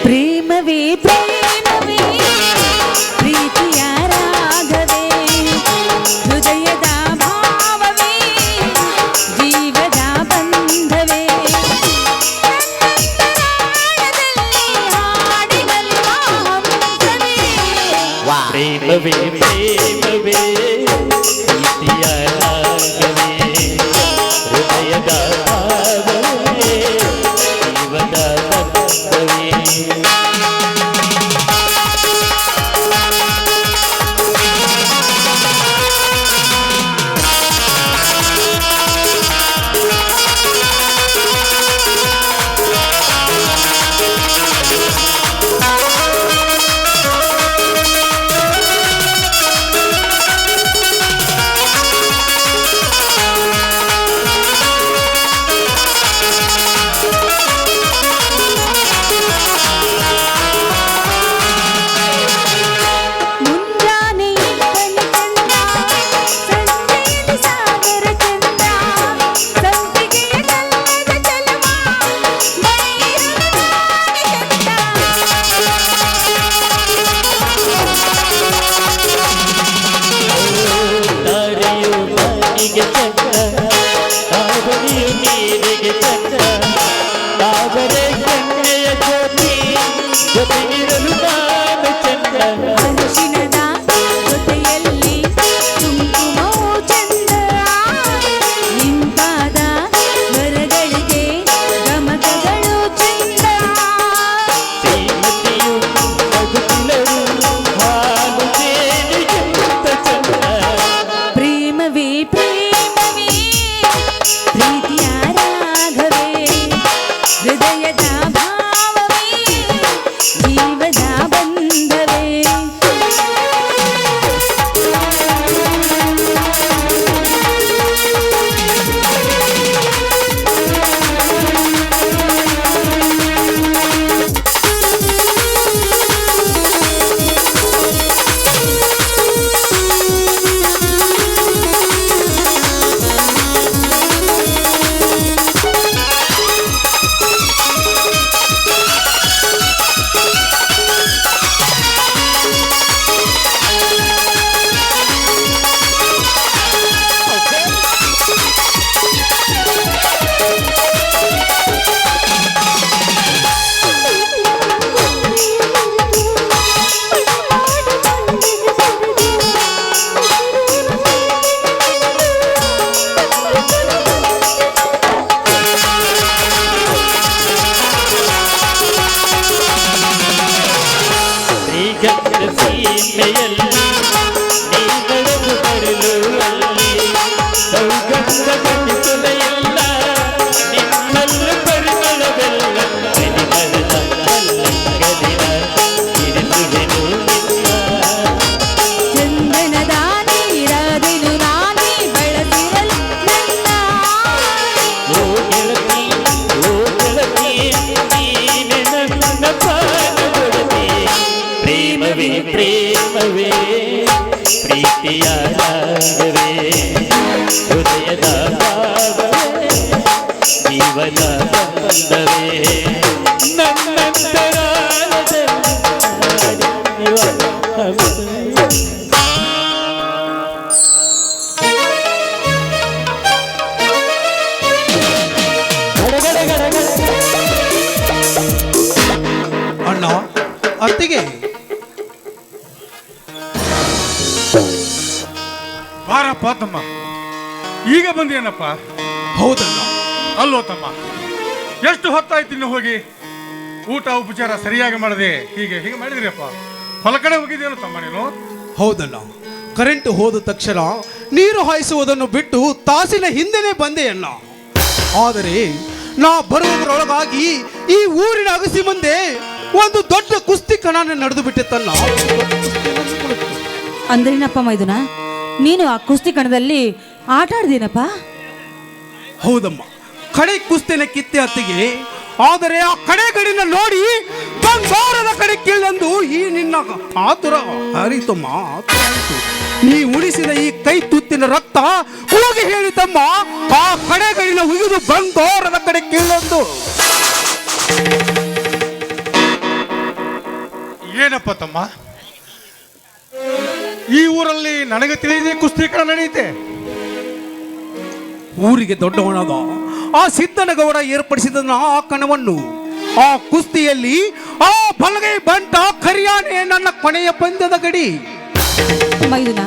ಪ್ರೇಮವೇ ಪ್ರೇಮವೇ ಪ್ರೀತಿಯ ರಾಗವೇ ಹೃದಯದ ಭಾವವೇ ಜೀವದ ಬಂಧವೇ
ಪ್ರೇಮವೇ ಪ್ರೇಮವೇ ಪ್ರೀತಿಯ ರಾಗವೇ ಹೃದಯದ ಭಾವವೇ ಜೀವದ ಬಂಧವೇ. ಪ್ರೇಮವೇ ಪ್ರೀತಿಯ ರಾಗವೇ ಹೃದಯದ ಭಾವವೇ ಜೀವನ ಬಂಧವೇ
ಅಣ್ಣ ಅತ್ತಿಗೆ
ಬಾರಪ್ಪ ತಮ್ಮ, ಈಗ ಬಂದೇನಪ್ಪ?
ಹೌದಣ್ಣ.
ಅಲ್ಲೋ ತಮ್ಮ, ಎಷ್ಟು ಹೊತ್ತಾಯ್ತು ಇನ್ನು ಹೋಗಿ? ಊಟ ಉಪಚಾರ ಸರಿಯಾಗಿ ಮಾಡದೆ ಹೀಗೆ ಹೀಗೆ ಮಾಡಿದ್ರಿಯಪ್ಪ. ಹೊಲ ಕಡೆ ಹೋಗಿದ್ದೇನು ತಮ್ಮ ನೀನು?
ಹೌದಣ್ಣ, ಕರೆಂಟ್ ಹೋದ ತಕ್ಷಣ ನೀರು ಹಾಯಿಸುವುದನ್ನು ಬಿಟ್ಟು ತಾಸಿನ ಹಿಂದೆನೇ ಬಂದೆ ಅಣ್ಣ. ಆದರೆ ನಾ ಬರುವುದರೊಳಗಾಗಿ ಈ ಊರಿನ ಅಗಸಿ ಮುಂದೆ ಒಂದು ದೊಡ್ಡ ಕುಸ್ತಿ ಕಣನ ನಡೆದು ಬಿಟ್ಟಿತ್ತಲ್ಲ.
ಅಂದ್ರೇನಪ್ಪ ಮೈದುನ, ನೀನು ಆ ಕುಸ್ತಿ ಕಣದಲ್ಲಿ ಆಟ ಆಡ್ದೇನಪ್ಪ?
ಹೌದಮ್ಮ, ಕಡೆ ಕುಸ್ತಿನ ಕಿತ್ತೆ ಅತ್ತಿಗೆ. ಆದರೆ ಆ ಕಡೆ ಗಡಿನ ನೋಡಿ ಬಂಗಾರದ ಕಡೆ ಕೀಳಂದು ಈ ನಿನ್ನ ಆತುರ ಹರಿತಮ್ಮ, ಆತುರ ಆಯಿತು. ನೀ ಉಳಿಸಿದ ಈ ಕೈ ತುತ್ತಿನ ರಕ್ತ ಹೋಗಿ ಹೇಳಿತಮ್ಮ, ಆ ಕಡೆ ಗಡಿನ ಉಗಿದು ಬಂಗಾರದ ಕಡೆ ಕೀಳಂದು.
ಏನಪ್ಪ ತಮ್ಮ, ಈ ಊರಲ್ಲಿ ನನಗೆ ತಿಳಿದೇ ಕುಸ್ತಿ ಕಣ ನಡೆಯುತ್ತೆ.
ಊರಿಗೆ ದೊಡ್ಡವನಾದ ಆ ಸಿದ್ದನಗೌಡ ಏರ್ಪಡಿಸಿದ ಆ ಕಣವನ್ನು, ಆ ಕುಸ್ತಿಯಲ್ಲಿ ಆ ಬಲಗೈ ಬಂಟ ಕರಿಯಾನೆ ನನ್ನ ಕೊನೆಯ ಪಂದ್ಯದ ಗಡಿ.
ಮೈದುನ,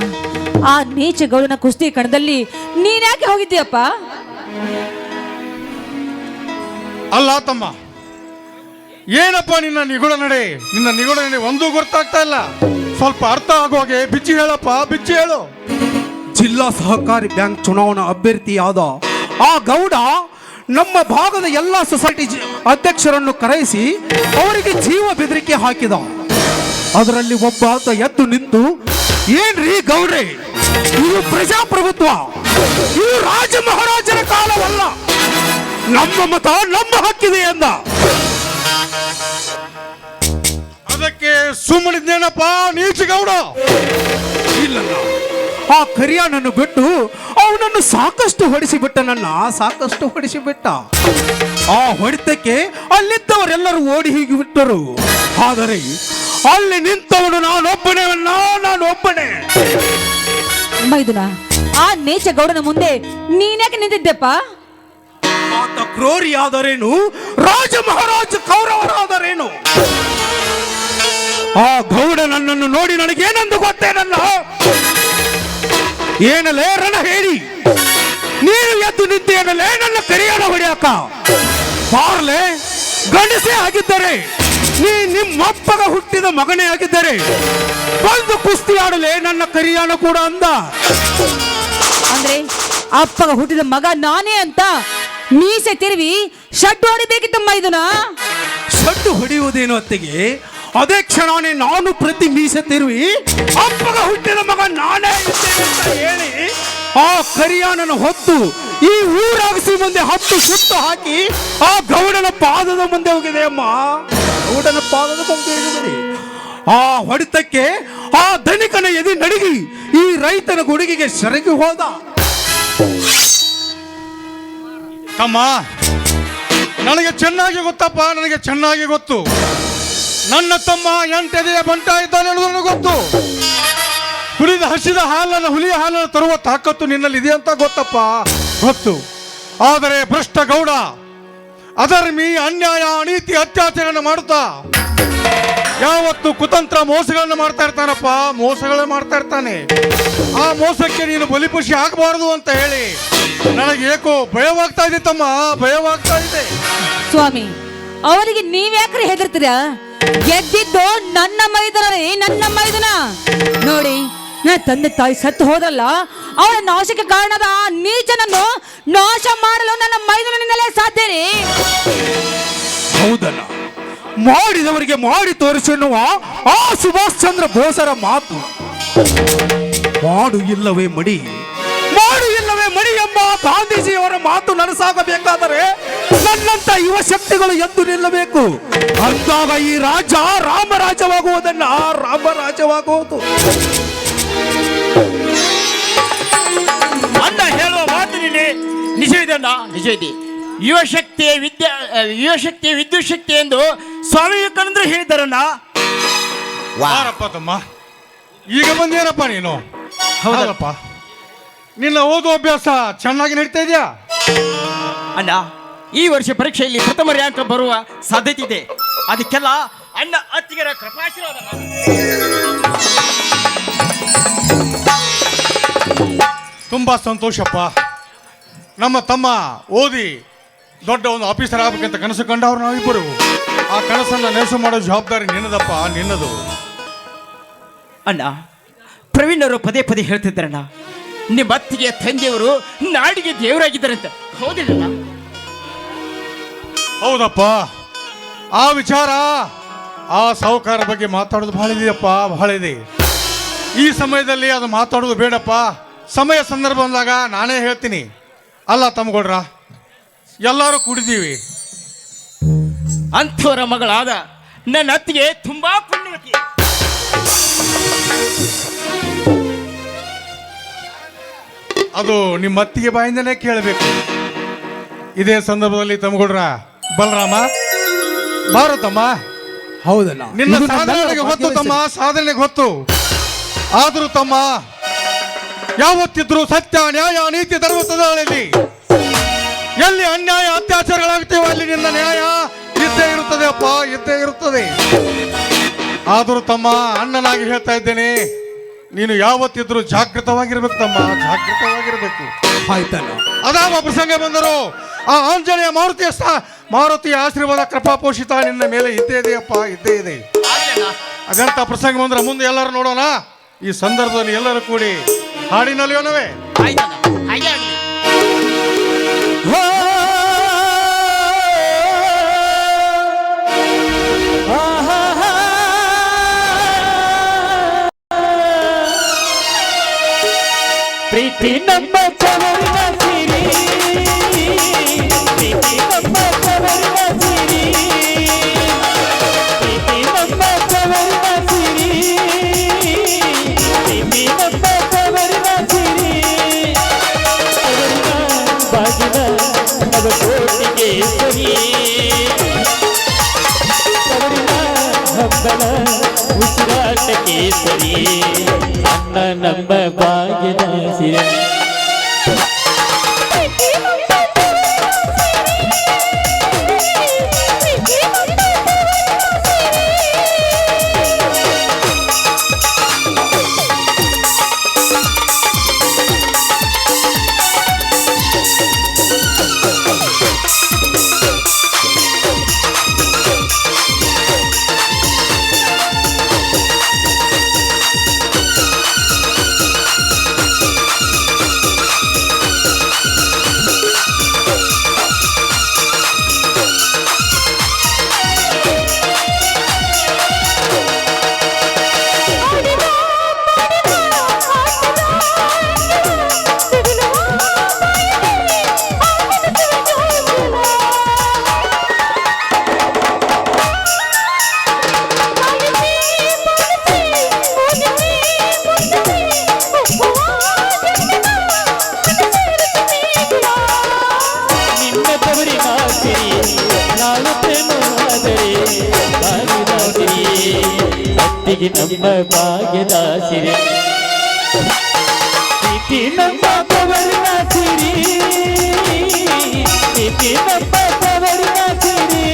ಆ ನೀಚ ಗೌಡನ ಕುಸ್ತಿ ಕಣದಲ್ಲಿ ನೀನ್ಯಾಕೆ ಹೋಗಿದ್ದೀಯಪ್ಪ?
ಅಲ್ಲ ತಮ್ಮ, ಏನಪ್ಪ ನಿನ್ನ ನಿಗುಡ ನಡೆ? ನಿನ್ನ ನಿಗುಡ ನಡೆ ಒಂದೂ ಗೊತ್ತಾಗ್ತಾ ಇಲ್ಲ. ಸ್ವಲ್ಪ ಅರ್ಥ ಆಗುವಾಗೆ ಬಿಚ್ಚಿ ಹೇಳಪ್ಪ, ಬಿಚ್ಚಿ ಹೇಳು.
ಜಿಲ್ಲಾ ಸಹಕಾರಿ ಬ್ಯಾಂಕ್ ಚುನಾವಣಾ ಅಭ್ಯರ್ಥಿಯಾದ ಆ ಗೌಡ ನಮ್ಮ ಭಾಗದ ಎಲ್ಲ ಸೊಸೈಟಿ ಅಧ್ಯಕ್ಷರನ್ನು ಕರೆಯಿಸಿ ಅವರಿಗೆ ಜೀವ ಬೆದರಿಕೆ ಹಾಕಿದ. ಅದರಲ್ಲಿ ಒಬ್ಬ ಆತ ಎದ್ದು ನಿಂತು, ಏನ್ರಿ ಗೌಡ್ರೆ, ಇದು ಪ್ರಜಾಪ್ರಭುತ್ವ, ಇದು ರಾಜ ಮಹಾರಾಜರ ಕಾಲವಲ್ಲ, ನಮ್ಮ ಮತ ನಮ್ಮ ಹಕ್ಕಿದೆ ಎಂದ.
ಅದಕ್ಕೆ ಸುಮ್ಮನಿದ್ದೇನಪ್ಪ ನೀಚ ಗೌಡ?
ಇಲ್ಲಲ್ಲ, ಆ ಕರಿಯಾನನ್ನು ಬಿಟ್ಟು ಅವನನ್ನು ಸಾಕಷ್ಟು ಹೊಡಿಸಿಬಿಟ್ಟ, ನನ್ನ ಸಾಕಷ್ಟು ಹೊಡಿಸಿಬಿಟ್ಟ. ಆ ಹೊಡಿತಕ್ಕೆ ಅಲ್ಲಿದ್ದವರೆಲ್ಲರೂ ಓಡಿ ಹೀಗೆ ಬಿಟ್ಟರು. ಆದರೆ ಅಲ್ಲಿ ನಿಂತವನು ನಾನೊಬ್ಬನೇ.
ಮೈದುನ, ಆ ನೀಚ ಗೌಡನ ಮುಂದೆ ನೀನ್ಯಾಕೆ ನಿಂತಿದ್ದೆಪ್ಪ?
ಆತ ಕ್ರೂರಿಯಾದರೇನು, ರಾಜ ಮಹಾರಾಜ ಕೌರವರಾದರೇನು? ಆ ಗೌಡ ನನ್ನನ್ನು ನೋಡಿ ನನಗೇನೆಂದು ಗೊತ್ತೇನಲ್ಲ? ಏನಲೇ ರಣ ಹೇಳಿ, ನೀನು ಎದ್ದು ನಿಂತೇನಲೇ ನನ್ನ ಕರಿಯಾಣ ಹೊಡೆಯಾಕ? ಬಾರ್ಲೆ, ಗಂಡಸೇ ಆಗಿದ್ದರೆ, ನೀ ನಿಮ್ಮಪ್ಪಗ ಹುಟ್ಟಿದ ಮಗನೇ ಆಗಿದ್ದರೆ ಬಂದು ಕುಸ್ತಿ ಆಡಲೇ ನನ್ನ ಕರಿಯಾಣ ಕೂಡ ಅಂದ.
ಅಂದ್ರೆ ಅಪ್ಪಗ ಹುಟ್ಟಿದ ಮಗ ನಾನೇ ಅಂತ ಮೀಸೆ ತಿರುವಿ ಶಡ್ಡು ಹೊಡಿಬೇಕಿತ್ತು ಮೈದುನ.
ಶಡ್ಡು ಹೊಡೆಯುವುದೇನು ಅತ್ತಿಗೆ? ಅದೇ ಕ್ಷಣನೇ ನಾನು ಪ್ರತಿ ಮೀಸೆ ತಿರುವಿ ಅಪ್ಪಗ ಹುಟ್ಟಿದ ಮಗ ನಾನೇ ಇದ್ದೇನೆ ಅಂತ ಹೇಳಿ ಆ ಕರಿಯಾನನ್ನು ಹೊತ್ತು ಈ ಊರಾಗಿಸಿ ಮುಂದೆ ಹತ್ತು ಸುತ್ತು ಹಾಕಿ ಆ ಗೌಡನ ಪಾದದ ಮುಂದೆ ಹೋಗಿದೆ ಅಮ್ಮ. ಗೌಡನ ಪಾದದ ಮುಂದೆ ಹೋಗಿದೆ. ಆ ಹೊಡೆತಕ್ಕೆ ಆ ಧನಿಕನ ಎದೆ ನಡುಗಿ ಈ ರೈತನ ಗುಡುಗಿಗೆ ಸೆರಗಿ ಹೋದ.
ತಮ್ಮ, ನನಗೆ ಚೆನ್ನಾಗಿ ಗೊತ್ತಪ್ಪ, ನನಗೆ ಚೆನ್ನಾಗಿ ಗೊತ್ತು. ನನ್ನ ತಮ್ಮ ಎಂಟೆದೆಯ ಬಂಟ ಇದ್ದಾನೆ ಅನ್ನೋದು ನನಗೆ ಗೊತ್ತು. ಹಸಿದ ಹಾಲನ್ನು, ಹುಲಿಯ ಹಾಲನ್ನು ತರುವ ತಾಕತ್ತು ನಿನ್ನಲ್ಲಿ ಇದೆ ಅಂತ ಗೊತ್ತಪ್ಪ, ಗೊತ್ತು. ಆದರೆ ಭ್ರಷ್ಟ ಗೌಡ ಅಧರ್ಮಿ, ಅನ್ಯಾಯ, ಅನೀತಿ, ಅತ್ಯಾಚಾರಗಳನ್ನು ಮಾಡುತ್ತಾ ಯಾವತ್ತು ಕುತಂತ್ರ ಮೋಸಗಳನ್ನು ಮಾಡ್ತಾ ಇರ್ತಾನಪ್ಪ, ಮೋಸಗಳನ್ನ ಮಾಡ್ತಾ ಇರ್ತಾನೆ. ಆ ಮೋಸಕ್ಕೆ ನೀನು ಬಲಿಪುಷಿ ಆಗಬಾರದು ಅಂತ ಹೇಳಿ ನನಗೆ ಏಕೋ ಭಯವಾಗ್ತಾ ಇದೆ ತಮ್ಮ, ಭಯವಾಗ್ತಾ ಇದೆ.
ಸ್ವಾಮಿ, ಅವರಿಗೆ ನೀವ್ಯಾಕ್ರೆ ಹೆದರ್ತೀರಾ? ಗೆದ್ದಿದ್ದು ನನ್ನ ಮೈದುನರೇ, ನನ್ನ ಮೈದುನ. ನೋಡಿ, ನನ್ನ ತಂದೆ ತಾಯಿ ಸತ್ತು ಹೋದಲ್ಲ, ಅವರ ನಾಶಕ್ಕೆ ಕಾರಣದ ಆ ನೀಚನನ್ನು ನಾಶ ಮಾಡಲು ನನ್ನ ಮೈದುನನಿಂದಲೇ ಸಾಧ್ಯ ರೀ.
ಹೌದಲ್ಲ, ಮಾಡಿದವರಿಗೆ ಮಾಡಿ ತೋರಿಸೆನ್ನುವ ಆ ಸುಭಾಷ್ ಚಂದ್ರ ಬೋಸರ ಮಾತು. ಮಾಡು ಇಲ್ಲವೇ ಮಡಿ, ಮಾಡು ಇಲ್ಲವೇ ಮಡಿ ಎಂಬ ಗಾಂಧೀಜಿಯವರ ಮಾತು ನನಸಾಗಬೇಕಾದರೆ ನನ್ನಂತ ಯುವ ಶಕ್ತಿಗಳು ಎದ್ದು ನಿಲ್ಲಬೇಕು. ಅಂದಾಗ ಈ ರಾಜ್ಯ ರಾಮರಾಜ್ಯವಾಗುವುದನ್ನ ರಾಮರಾಜ್ಯವಾಗುವುದು.
ಅಣ್ಣ ಹೇಳುವ ಮಾತಿನಲ್ಲಿ ನಿಜವಿದೆ ಅಣ್ಣ, ನಿಜವಿದೆ. ಯುವಶಕ್ತಿಯ ವಿದ್ಯುತ್ ಶಕ್ತಿ ಎಂದು ಸ್ವಾಮಿ ವಿವೇಕಾನಂದರು ಹೇಳಿದ್ದಾರಣ್ಣ.
ಬಾರಪ್ಪ ತಮ್ಮ, ಈಗ ಬಂದೇನಪ್ಪ ನೀನು? ಹೌದಪ್ಪ, ನಿನ್ನ ಓದುವ ಅಭ್ಯಾಸ ಚೆನ್ನಾಗಿ ನಡೀತಾ ಇದೆಯಾ?
ಅಣ್ಣ, ಈ ವರ್ಷ ಪರೀಕ್ಷೆಯಲ್ಲಿ ಪ್ರಥಮ ರ್ಯಾಂಕ್ ಬರುವ ಸಾಧ್ಯತೆ ಇದೆ. ಅದಕ್ಕೆಲ್ಲ ಅಣ್ಣ ಅತ್ತಿಗೆರ ಕೃಪಾಶೀರ್ವಾದ.
ತುಂಬಾ ಸಂತೋಷಪ್ಪ. ನಮ್ಮ ತಮ್ಮ ಓದಿ ದೊಡ್ಡ ಒಂದು ಆಫೀಸರ್ ಆಗ್ಬೇಕಂತ ಕನಸು ಕಂಡವ್ರು ನಾವಿಬ್ಬರು. ಆ ಕನಸನ್ನು ನೆನಸು ಮಾಡೋ ಜವಾಬ್ದಾರಿ ನಿನ್ನದಪ್ಪ, ನಿನ್ನದು.
ಅಣ್ಣ, ಪ್ರವೀಣರು ಪದೇ ಪದೇ ಹೇಳ್ತಿದ್ದಾರಣ್ಣ, ನಿಮ್ಮ ಅತ್ತಿಗೆ ತಂದೆಯವರು ನಾಡಿಗೆ ದೇವರಾಗಿದ್ದಾರೆ ಅಂತ. ಹೌದಿಲ್ಲ?
ಹೌದಪ್ಪ, ಆ ವಿಚಾರ ಆ ಸಾಹುಕಾರ ಬಗ್ಗೆ ಮಾತಾಡೋದು ಬಹಳ ಇದೆಯಪ್ಪ, ಬಹಳ ಇದೆ. ಈ ಸಮಯದಲ್ಲಿ ಅದು ಮಾತಾಡೋದು ಬೇಡಪ್ಪ. ಸಮಯ ಸಂದರ್ಭ ಬಂದಾಗ ನಾನೇ ಹೇಳ್ತೀನಿ. ಅಲ್ಲ ತಮ್ಮಗೌಡ್ರ, ಎಲ್ಲರೂ ಕುಡಿದೀವಿ.
ಅಂಥವರ ಮಗಳಾದ ನನ್ನ ಅತ್ತಿಗೆ ತುಂಬಾ ಪುಣ್ಯವತಿ.
ಅದು ನಿಮ್ಮ ಅತ್ತಿಗೆ ಬಾಯಿಂದನೇ ಕೇಳಬೇಕು. ಇದೇ ಸಂದರ್ಭದಲ್ಲಿ ತಮ್ಮಗೌಡ್ರ, ಬಲರಾಮ ಭಾರತಮ್ಮ,
ಹೌದಲ್ಲ,
ನಿನ್ನ ಸಾಧನೆಗೆ ಗೊತ್ತು ತಮ್ಮ, ಸಾಧನೆಗೆ ಗೊತ್ತು. ಆದರೂ ತಮ್ಮ, ಯಾವತ್ತಿದ್ರು ಸತ್ಯ, ನ್ಯಾಯ, ನೀತಿ ಧರ್ಮದಲ್ಲಿ ಎಲ್ಲಿ ಅನ್ಯಾಯ ಅತ್ಯಾಚಾರಗಳಾಗ್ತೇವೆ ಅಲ್ಲಿ ನಿನ್ನ ನ್ಯಾಯ ಇದ್ದೇ ಇರುತ್ತದೆ ಅಪ್ಪ, ಇದ್ದೇ ಇರುತ್ತದೆ. ಆದರೂ ತಮ್ಮ, ಅಣ್ಣನಾಗಿ ಹೇಳ್ತಾ ಇದ್ದೇನೆ, ನೀನು ಯಾವತ್ತಿದ್ರು ಜಾಗೃತವಾಗಿರ್ಬೇಕು ತಮ್ಮ, ಜಾಗೃತವಾಗಿರ್ಬೇಕು.
ಆಯ್ತಲ್ಲ.
ಅದಾವ ಪ್ರಸಂಗ ಬಂದರು ಆ ಆಂಜನೇಯ ಮಾರುತಿಯ ಆಶೀರ್ವಾದ ಕೃಪಾಪೋಷಿತ ನಿನ್ನ ಮೇಲೆ ಇದ್ದೇ ಇದೆಯಪ್ಪ, ಇದ್ದೇ ಇದೆ. ಅದಂತ ಪ್ರಸಂಗ ಬಂದ್ರೆ ಮುಂದೆ ಎಲ್ಲರೂ ನೋಡೋಣ. ಈ ಸಂದರ್ಭದಲ್ಲಿ ಎಲ್ಲರೂ ಕೂಡಿ ಹಾಡಿನಲ್ಲಿಯೋನವೇ.
ಆಯ್ತಣ್ಣ, ಹಾಗೆ ಆಗಲಿ.
ಪ್ರೀತಿ ನಮ್ಮ ತವರಿನ ಸಿರಿ, ಪ್ರೀತಿ ನಮ್ಮ ತವರಿನ ಸಿರಿ, ಪ್ರೀತಿ ನಮ್ಮ ತವರಿನ ಸಿರಿ, ಪ್ರೀತಿ ನಮ್ಮ ತವರಿನ ಸಿರಿ. ತವರಿನ ಬಾಗಿನ ನವಕೋಟಿಗೆ ಸರಿ, ತವರಿನ ಹಬ್ಬಳ ಉಸಿರಾಟಕ್ಕೆ ಸರಿ. ಅನ್ನ ನಮ್ಮ ಭಾಗ್ಯದ ಸಿರಿ. ನಮ್ಮ ಭಾಗ್ಯದ ಸಿರಿ, ಪ್ರೀತಿ ನಮ್ಮ ತವರಿನ ಸಿರಿ, ಪ್ರೀತಿ ನಮ್ಮ ತವರಿನ ಸಿರಿ.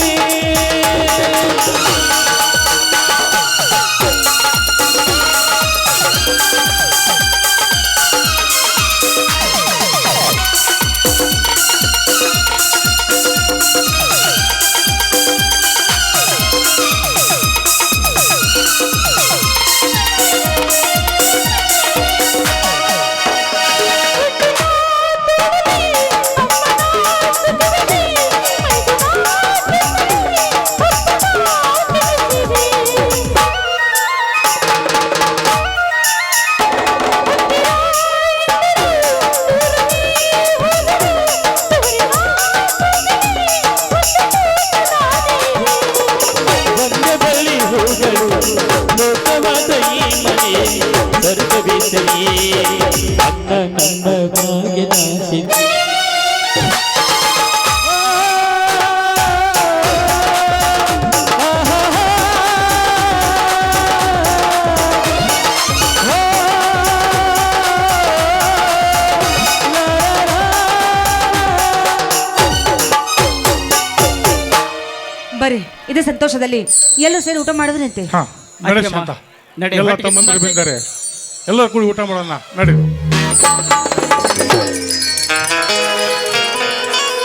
ಕೇಸರಿ ಅಣ್ಣ ನನ್ನ ಭಾಗ್ಯದ ಸಿರಿ
ಬರ್ರಿ ಇದೇ ಸಂತೋಷದಲ್ಲಿ ಎಲ್ಲರೂ ಸೇರಿ ಊಟ ಮಾಡಿದ್ರಂತೆ.
ಹಾ ನಡೆ
ಅಜ್ಜಮ್ಮ,
ಶಾಂತ.
ನಡೆ,
ಎಲ್ಲ
ಹೊಟ್ಟೆಗೆ
ತಮ್ಮಂದಿರು
ತುಂಬಾ
ಬಂದರೆ ಎಲ್ಲರೂ ಕೂಡಿ ಊಟ ಮಾಡೋಣ ನಡಿ.